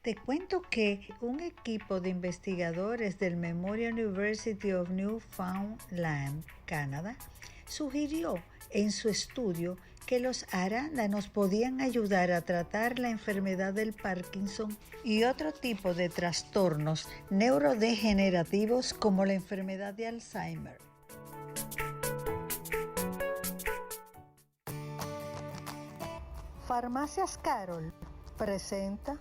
Te cuento que un equipo de investigadores del Memorial University of Newfoundland, Canadá, sugirió en su estudio que los arándanos podían ayudar a tratar la enfermedad del Parkinson y otro tipo de trastornos neurodegenerativos como la enfermedad de Alzheimer. Farmacias Carol presenta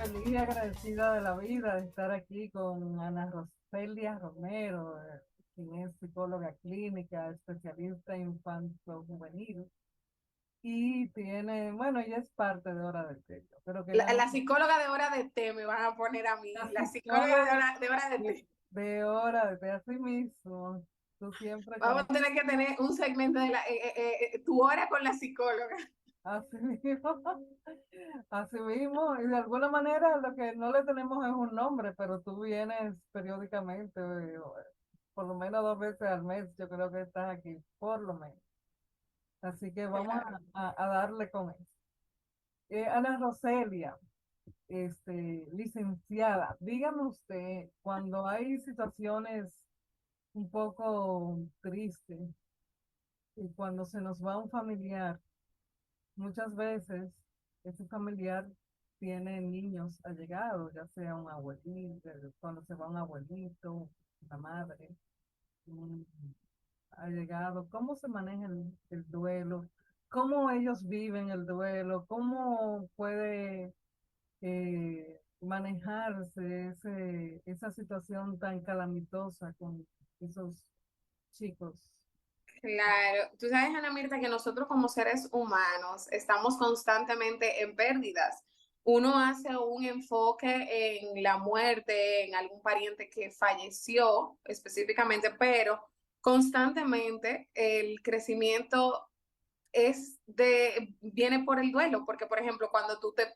Feliz y agradecida de la vida de estar aquí con Ana Roselia Romero, quien es psicóloga clínica, especialista infanto-juvenil, y tiene, bueno, ella es parte de Hora de Té. Pero que La psicóloga de hora de té me van a poner a mí, la la psicóloga psicóloga de hora de té. de Hora de Té, así mismo, tú siempre Vamos con a tener que tener un segmento de tu hora con la psicóloga. así mismo, así mismo, y de alguna manera lo que no le tenemos es un nombre, pero tú vienes periódicamente, por lo menos 2 veces al mes, yo creo que estás aquí, por lo menos. Así que vamos Claro. a darle con eso. Ana Roselia, licenciada, dígame usted, cuando hay situaciones un poco tristes y cuando se nos va un familiar, muchas veces ese familiar tiene niños allegados, ya sea un abuelito, cuando se va un abuelito, una madre, un allegado, ¿cómo se maneja el duelo? ¿Cómo ellos viven el duelo? ¿Cómo puede manejarse esa situación tan calamitosa con esos chicos? Claro, tú sabes, Ana Mirta, que nosotros como seres humanos estamos constantemente en pérdidas. Uno hace un enfoque en la muerte, en algún pariente que falleció específicamente, pero constantemente el crecimiento viene por el duelo, porque por ejemplo,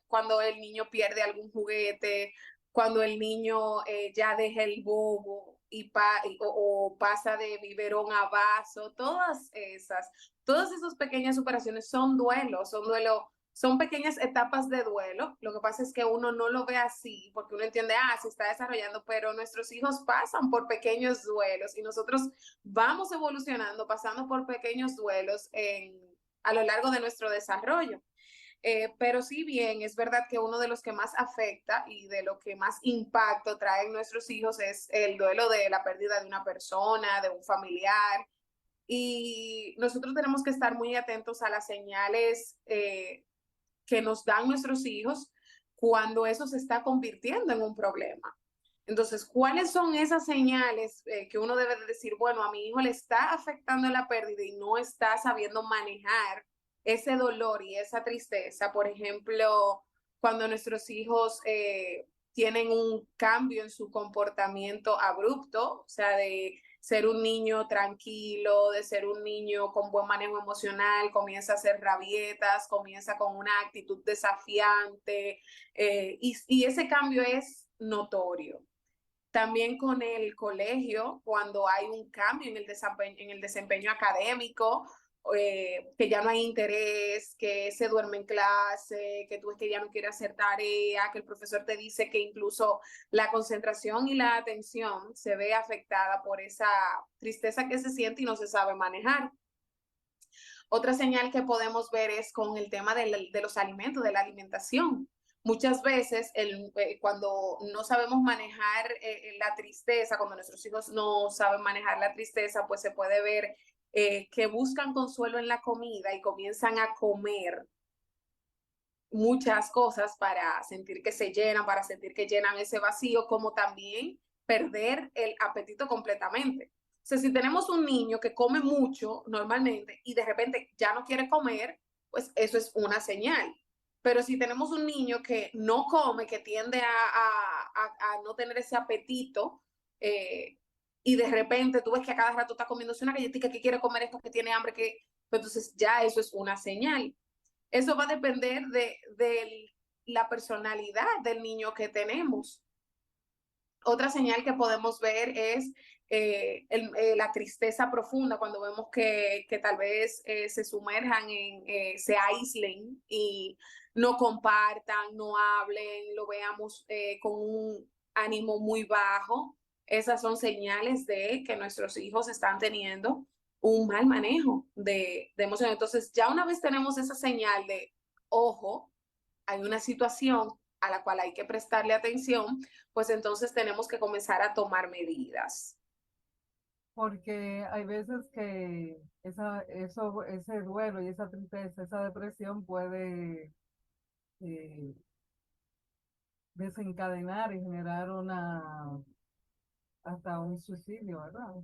cuando el niño pierde algún juguete, cuando el niño ya deja el bobo o pasa de biberón a vaso, todas esas pequeñas superaciones son pequeñas etapas de duelo. Lo que pasa es que uno no lo ve así, porque uno entiende, se está desarrollando, pero nuestros hijos pasan por pequeños duelos y nosotros vamos evolucionando, pasando por pequeños duelos a lo largo de nuestro desarrollo. Pero si bien es verdad que uno de los que más afecta y de lo que más impacto trae en nuestros hijos es el duelo de la pérdida de una persona, de un familiar. Y nosotros tenemos que estar muy atentos a las señales que nos dan nuestros hijos cuando eso se está convirtiendo en un problema. Entonces, ¿cuáles son esas señales que uno debe de decir, bueno, a mi hijo le está afectando la pérdida y no está sabiendo manejar ese dolor y esa tristeza? Por ejemplo, cuando nuestros hijos tienen un cambio en su comportamiento abrupto, o sea, de ser un niño tranquilo, de ser un niño con buen manejo emocional, comienza a hacer rabietas, comienza con una actitud desafiante, y ese cambio es notorio. También con el colegio, cuando hay un cambio en el desempeño académico, que ya no hay interés, que se duerme en clase, que tú ves que ya no quiere hacer tarea, que el profesor te dice que incluso la concentración y la atención se ve afectada por esa tristeza que se siente y no se sabe manejar. Otra señal que podemos ver es con el tema de los alimentos, de la alimentación. Muchas veces cuando no sabemos manejar la tristeza, cuando nuestros hijos no saben manejar la tristeza, pues se puede ver que buscan consuelo en la comida y comienzan a comer muchas cosas para sentir que se llenan, para sentir que llenan ese vacío, como también perder el apetito completamente. O sea, si tenemos un niño que come mucho normalmente y de repente ya no quiere comer, pues eso es una señal. Pero si tenemos un niño que no come, que tiende a no tener ese apetito, y de repente tú ves que a cada rato está comiéndose una galletita que quiere comer esto, que tiene hambre, pues entonces ya eso es una señal. Eso va a depender de la personalidad del niño que tenemos. Otra señal que podemos ver es la tristeza profunda cuando vemos que tal vez se sumerjan se aíslen y no compartan, no hablen, lo veamos con un ánimo muy bajo. Esas son señales de que nuestros hijos están teniendo un mal manejo de emociones. Entonces, ya una vez tenemos esa señal de, ojo, hay una situación a la cual hay que prestarle atención, pues entonces tenemos que comenzar a tomar medidas. Porque hay veces que ese duelo y esa tristeza, esa depresión puede eh, desencadenar y generar hasta un suicidio, ¿verdad?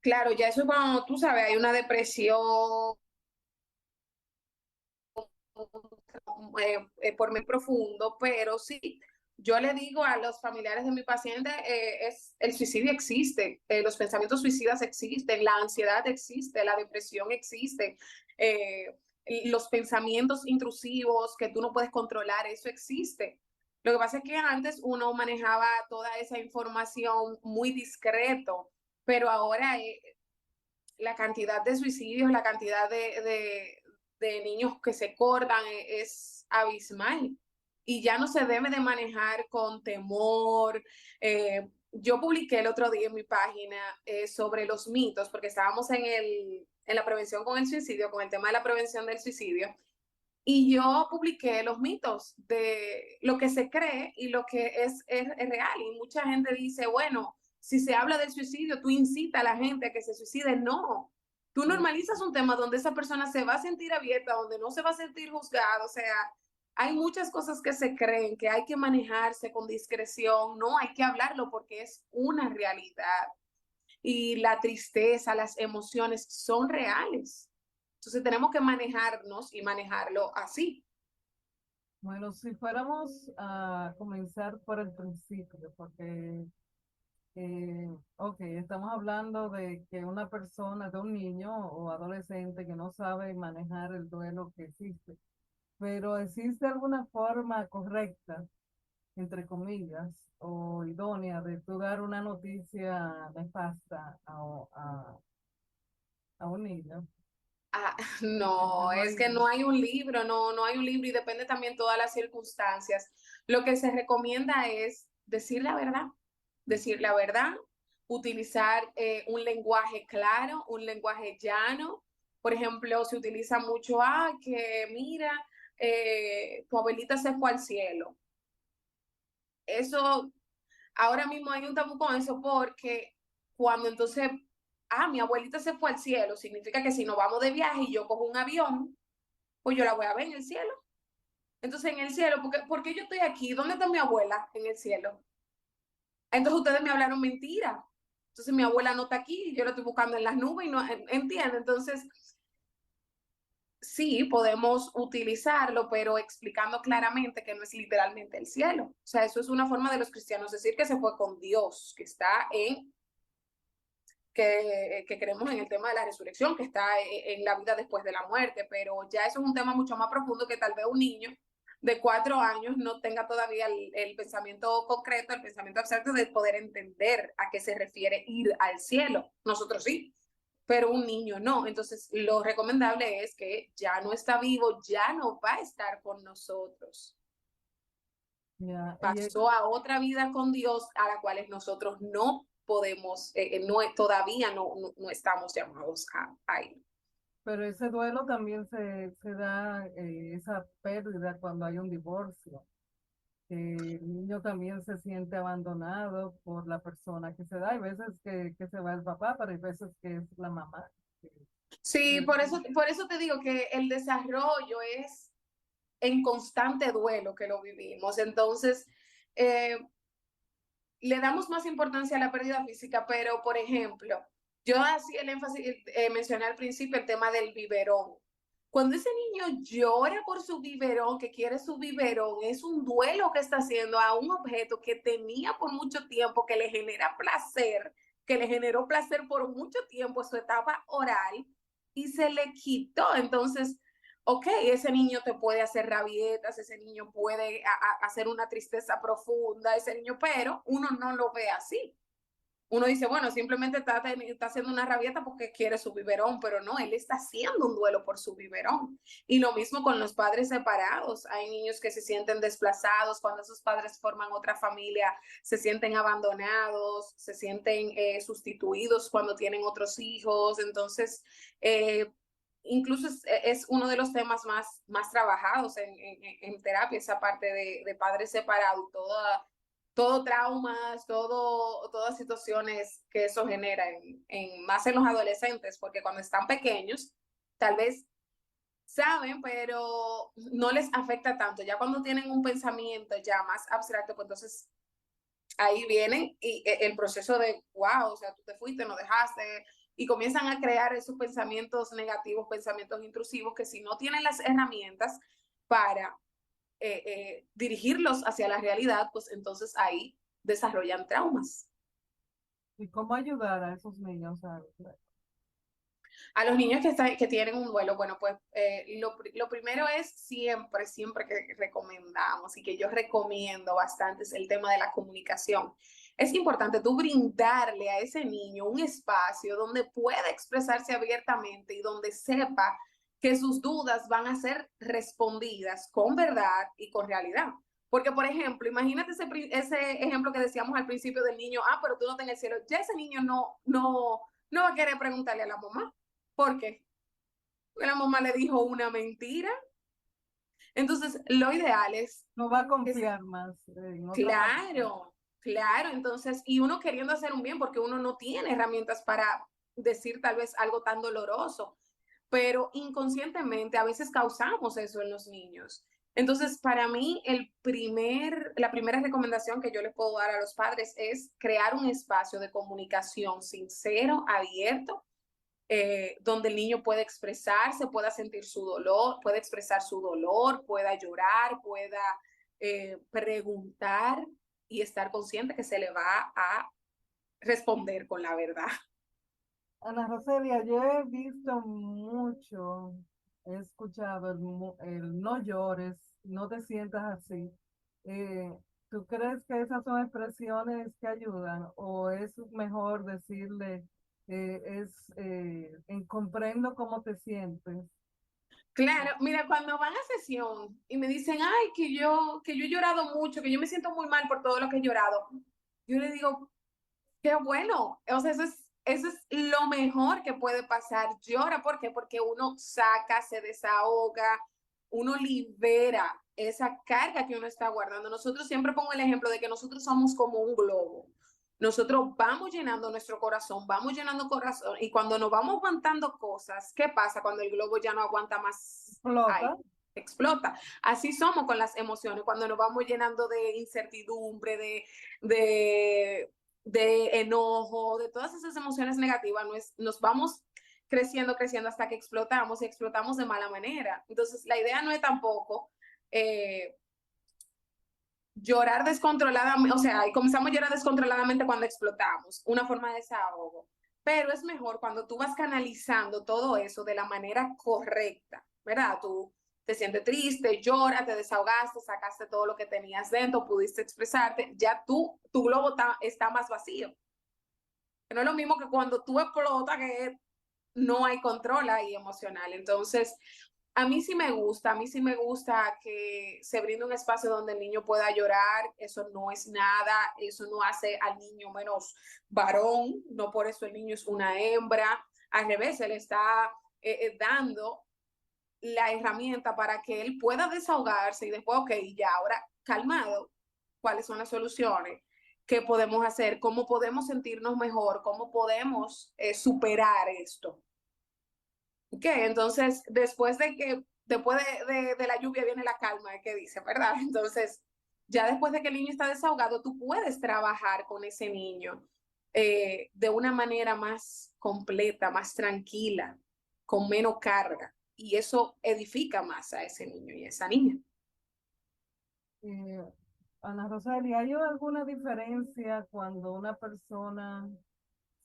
Claro, ya eso cuando tú sabes, hay una depresión por muy profundo, pero sí, yo le digo a los familiares de mi paciente, el suicidio existe, los pensamientos suicidas existen, la ansiedad existe, la depresión existe, eh, los pensamientos intrusivos que tú no puedes controlar, eso existe. Lo que pasa es que antes uno manejaba toda esa información muy discreto, pero ahora la cantidad de suicidios, la cantidad de niños que se cortan es abismal y ya no se debe de manejar con temor. Yo publiqué el otro día en mi página sobre los mitos, porque estábamos en la prevención con el suicidio, con el tema de la prevención del suicidio, y yo publiqué los mitos de lo que se cree y lo que es real. Y mucha gente dice, bueno, si se habla del suicidio, tú incitas a la gente a que se suicide. No, tú normalizas un tema donde esa persona se va a sentir abierta, donde no se va a sentir juzgada. O sea, hay muchas cosas que se creen, que hay que manejarse con discreción. No, hay que hablarlo porque es una realidad. Y la tristeza, las emociones son reales. Entonces tenemos que manejarnos y manejarlo así. Bueno, si fuéramos a comenzar por el principio, porque, ok, estamos hablando de que una persona, de un niño o adolescente que no sabe manejar el duelo que existe, pero ¿existe alguna forma correcta, entre comillas, o idónea de tú dar una noticia nefasta a un niño? Ah, No no, es hay. que no hay un libro, no hay un libro y depende también todas las circunstancias. Lo que se recomienda es decir la verdad, utilizar un lenguaje claro, un lenguaje llano. Por ejemplo, se utiliza mucho, que mira, tu abuelita se fue al cielo. Eso, ahora mismo hay un tabú con eso porque cuando entonces, mi abuelita se fue al cielo, significa que si nos vamos de viaje y yo cojo un avión, pues yo la voy a ver en el cielo. Entonces en el cielo, ¿por qué yo estoy aquí? ¿Dónde está mi abuela en el cielo? Entonces ustedes me hablaron mentira. Entonces mi abuela no está aquí, yo la estoy buscando en las nubes y no entiende. Entonces, sí, podemos utilizarlo, pero explicando claramente que no es literalmente el cielo. O sea, eso es una forma de los cristianos decir que se fue con Dios, que está que creemos en el tema de la resurrección, que está en la vida después de la muerte, pero ya eso es un tema mucho más profundo que tal vez un niño de 4 años no tenga todavía el pensamiento concreto, el pensamiento abstracto de poder entender a qué se refiere ir al cielo. Nosotros sí, pero un niño no. Entonces, lo recomendable es que ya no está vivo, ya no va a estar con nosotros. Ya, Pasó a otra vida con Dios a la cual nosotros no podemos, no, todavía no estamos llamados a ir. pero ese duelo también se da, esa pérdida cuando hay un divorcio. El niño también se siente abandonado por la persona que se da. Hay veces que se va el papá, pero hay veces que es la mamá. que- Sí, que- por eso te digo que el desarrollo es en constante duelo que lo vivimos. Entonces, eh, le damos más importancia a la pérdida física, pero por ejemplo, yo hacía el énfasis, mencioné al principio el tema del biberón. Cuando ese niño llora por su biberón, que quiere su biberón, es un duelo que está haciendo a un objeto que tenía por mucho tiempo, que le genera placer, que le generó placer por mucho tiempo, su etapa oral, y se le quitó. Entonces, ok, ese niño te puede hacer rabietas, ese niño puede hacer una tristeza profunda, ese niño, pero uno no lo ve así. Uno dice, bueno, simplemente está haciendo una rabieta porque quiere su biberón, pero no, él está haciendo un duelo por su biberón. Y lo mismo con los padres separados. Hay niños que se sienten desplazados cuando esos padres forman otra familia, se sienten abandonados, se sienten sustituidos cuando tienen otros hijos. Entonces, incluso es uno de los temas más trabajados en terapia, esa parte de padres separados, todo traumas, todas situaciones que eso genera, más en los adolescentes, porque cuando están pequeños, tal vez saben, pero no les afecta tanto. Ya cuando tienen un pensamiento ya más abstracto, pues entonces ahí viene el proceso de, wow, o sea, tú te fuiste, no dejaste, y comienzan a crear esos pensamientos negativos, pensamientos intrusivos, que si no tienen las herramientas para dirigirlos hacia la realidad, pues entonces ahí desarrollan traumas. ¿Y cómo ayudar a esos niños A los niños que tienen un duelo, bueno, pues lo primero es siempre que recomendamos y que yo recomiendo bastante es el tema de la comunicación. Es importante tú brindarle a ese niño un espacio donde pueda expresarse abiertamente y donde sepa que sus dudas van a ser respondidas con verdad y con realidad. Porque, por ejemplo, imagínate ese ejemplo que decíamos al principio del niño, pero tú no estás en el cielo. Ya ese niño no va a querer preguntarle a la mamá. ¿Por qué? Porque la mamá le dijo una mentira. Entonces, lo ideal es no va a que, confiar más en otra persona? claro, claro, entonces, y uno queriendo hacer un bien porque uno no tiene herramientas para decir tal vez algo tan doloroso, pero inconscientemente a veces causamos eso en los niños. Entonces, para mí, la primera recomendación que yo le puedo dar a los padres es crear un espacio de comunicación sincero, abierto, donde el niño puede expresarse, pueda sentir su dolor, pueda expresar su dolor, pueda llorar, pueda preguntar y estar consciente que se le va a responder con la verdad. Ana Roselia, yo he visto mucho, he escuchado el no llores, no te sientas así. Eh, ¿Tú crees que esas son expresiones que ayudan o es mejor decirle, comprendo cómo te sientes? Claro, mira, cuando van a sesión y me dicen, ay, que yo he llorado mucho, que yo me siento muy mal por todo lo que he llorado, yo le digo, qué bueno, o sea, eso es lo mejor que puede pasar. Llora, ¿por qué? Porque uno saca, se desahoga, uno libera esa carga que uno está guardando. Nosotros siempre pongo el ejemplo de que nosotros somos como un globo. Nosotros vamos llenando nuestro corazón, vamos llenando corazón, y cuando nos vamos aguantando cosas, ¿qué pasa cuando el globo ya no aguanta más Explota. aire? Explota. Así somos con las emociones, cuando nos vamos llenando de incertidumbre, de, de enojo, de todas esas emociones negativas, nos vamos creciendo hasta que explotamos y explotamos de mala manera. Entonces, la idea no es tampoco eh, llorar descontroladamente, o sea, y comenzamos a llorar descontroladamente cuando explotamos, una forma de desahogo. Pero es mejor cuando tú vas canalizando todo eso de la manera correcta, ¿verdad? Tú te sientes triste, lloras, te desahogaste, sacaste todo lo que tenías dentro, pudiste expresarte, ya tu globo está más vacío. No es lo mismo que cuando tú explotas, que no hay control ahí emocional. Entonces, a mí sí me gusta que se brinde un espacio donde el niño pueda llorar. Eso no es nada, eso no hace al niño menos varón, no por eso el niño es una hembra. Al revés, se le está dando la herramienta para que él pueda desahogarse y después, ok, ya ahora calmado, ¿cuáles son las soluciones? ¿Qué podemos hacer? ¿Cómo podemos sentirnos mejor? ¿Cómo podemos superar esto? Ok, entonces después de la lluvia viene la calma, ¿qué dice, verdad? Entonces, ya después de que el niño está desahogado, tú puedes trabajar con ese niño de una manera más completa, más tranquila, con menos carga. Y eso edifica más a ese niño y a esa niña. Eh, Ana Rosalia, ¿hay alguna diferencia cuando una persona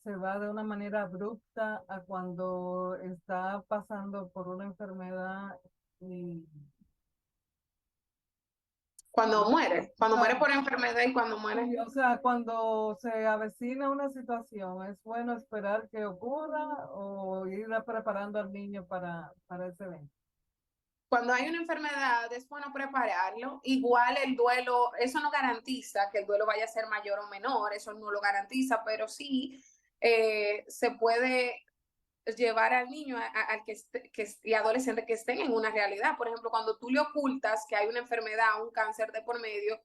se va de una manera abrupta a cuando está pasando por una enfermedad Y Cuando muere, o cuando muere sea, por enfermedad y cuando muere. sí, o sea, cuando se avecina una situación, ¿es bueno esperar que ocurra o ir preparando al niño para ese evento? Cuando hay una enfermedad es bueno prepararlo. Igual el duelo, eso no garantiza que el duelo vaya a ser mayor o menor, eso no lo garantiza, pero sí se puede llevar al niño al y adolescente que estén en una realidad. Por ejemplo, cuando tú le ocultas que hay una enfermedad, un cáncer de por medio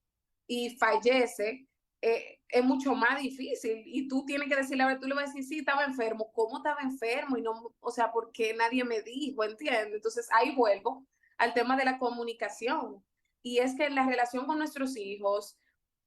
y fallece, es mucho más difícil y tú tienes que decirle, a ver, tú le vas a decir, sí, estaba enfermo, ¿cómo estaba enfermo? Y no, o sea, ¿por qué nadie me dijo? ¿Entiendes? Entonces ahí vuelvo al tema de la comunicación. Y es que la relación con nuestros hijos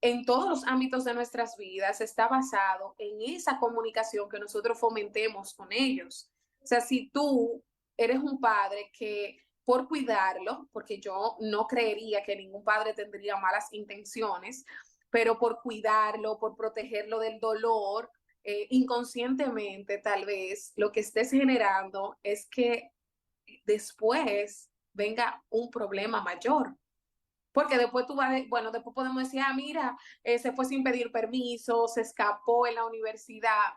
en todos los ámbitos de nuestras vidas está basado en esa comunicación que nosotros fomentemos con ellos. O sea, si tú eres un padre que por cuidarlo, porque yo no creería que ningún padre tendría malas intenciones, pero por cuidarlo, por protegerlo del dolor, inconscientemente tal vez lo que estés generando es que después venga un problema mayor. Porque después tú vas, bueno, después podemos decir, ah, mira, se fue sin pedir permiso, se escapó en la universidad.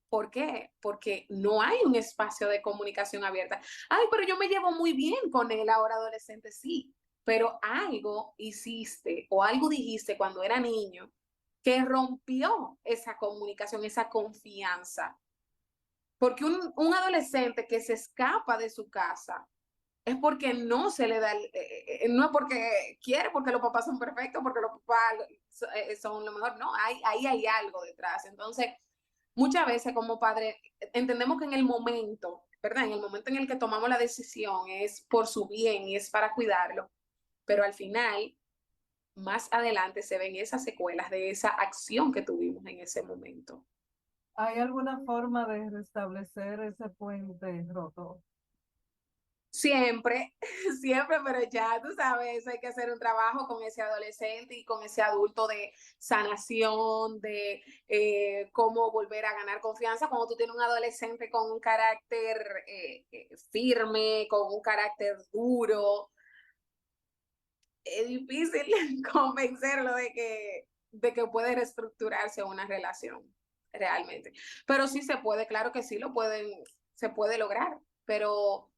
¿Por qué? Porque no hay un espacio de comunicación abierta. Ay, pero yo me llevo muy bien con él ahora adolescente, sí, pero algo hiciste o algo dijiste cuando era niño que rompió esa comunicación, esa confianza. Porque un adolescente que se escapa de su casa es porque no se le da, no es porque quiere, porque los papás son perfectos, porque los papás son lo mejor, no, ahí hay algo detrás. Entonces, muchas veces como padre entendemos que en el momento, ¿verdad? En el momento en el que tomamos la decisión es por su bien y es para cuidarlo, pero al final, más adelante se ven esas secuelas de esa acción que tuvimos en ese momento. ¿Hay alguna forma de restablecer ese puente roto? Siempre, siempre, pero ya tú sabes, hay que hacer un trabajo con ese adolescente y con ese adulto de sanación, de cómo volver a ganar confianza. Cuando tú tienes un adolescente con un carácter firme, con un carácter duro, es difícil convencerlo de que puede reestructurarse una relación realmente. Pero sí se puede, claro que sí lo pueden, se puede lograr, pero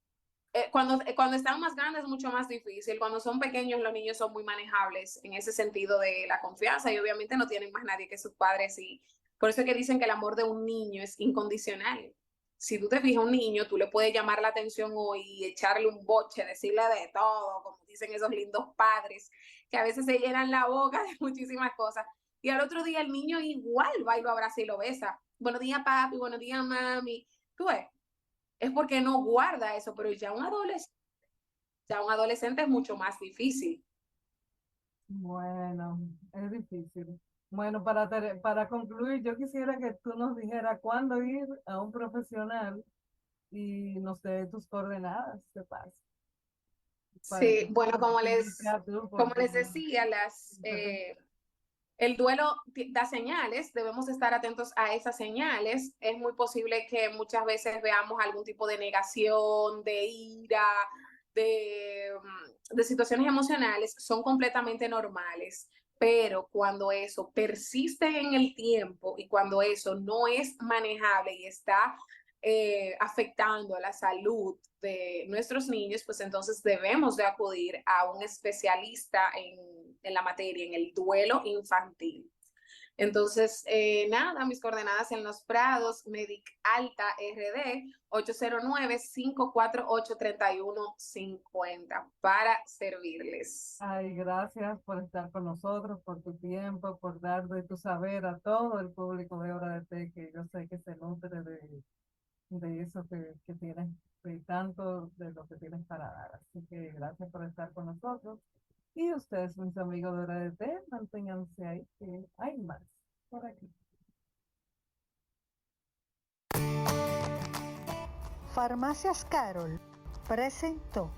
cuando están más grandes es mucho más difícil. Cuando son pequeños los niños son muy manejables en ese sentido de la confianza y obviamente no tienen más nadie que sus padres y por eso es que dicen que el amor de un niño es incondicional. Si tú te fijas a un niño, tú le puedes llamar la atención hoy y echarle un boche, decirle de todo, como dicen esos lindos padres, que a veces se llenan la boca de muchísimas cosas. Y al otro día el niño igual va y lo abraza y lo besa. Buenos días, papi, buenos días, mami. Tú ves, es porque no guarda eso, pero ya un adolescente es mucho más difícil. Bueno, es difícil. Bueno, para concluir, yo quisiera que tú nos dijeras cuándo ir a un profesional y nos dé tus coordenadas de paso para Sí, que bueno, sea tú, como porque les decía, el duelo da señales, debemos estar atentos a esas señales. Es muy posible que muchas veces veamos algún tipo de negación, de ira, de situaciones emocionales, son completamente normales. Pero cuando eso persiste en el tiempo y cuando eso no es manejable y está afectando a la salud de nuestros niños, pues entonces debemos de acudir a un especialista en la materia, en el duelo infantil. Entonces, nada, mis coordenadas en Los Prados, Medic Alta RD, 809-548-3150 para servirles. ay, gracias por estar con nosotros, por tu tiempo, por dar de tu saber a todo el público de Hora de Té, que yo sé que se nutre de eso que tienes, de tanto de lo que tienes para dar. Así que gracias por estar con nosotros. Y ustedes, mis amigos de Hora de Té, manténganse ahí, que hay más por aquí. Farmacias Carol presentó.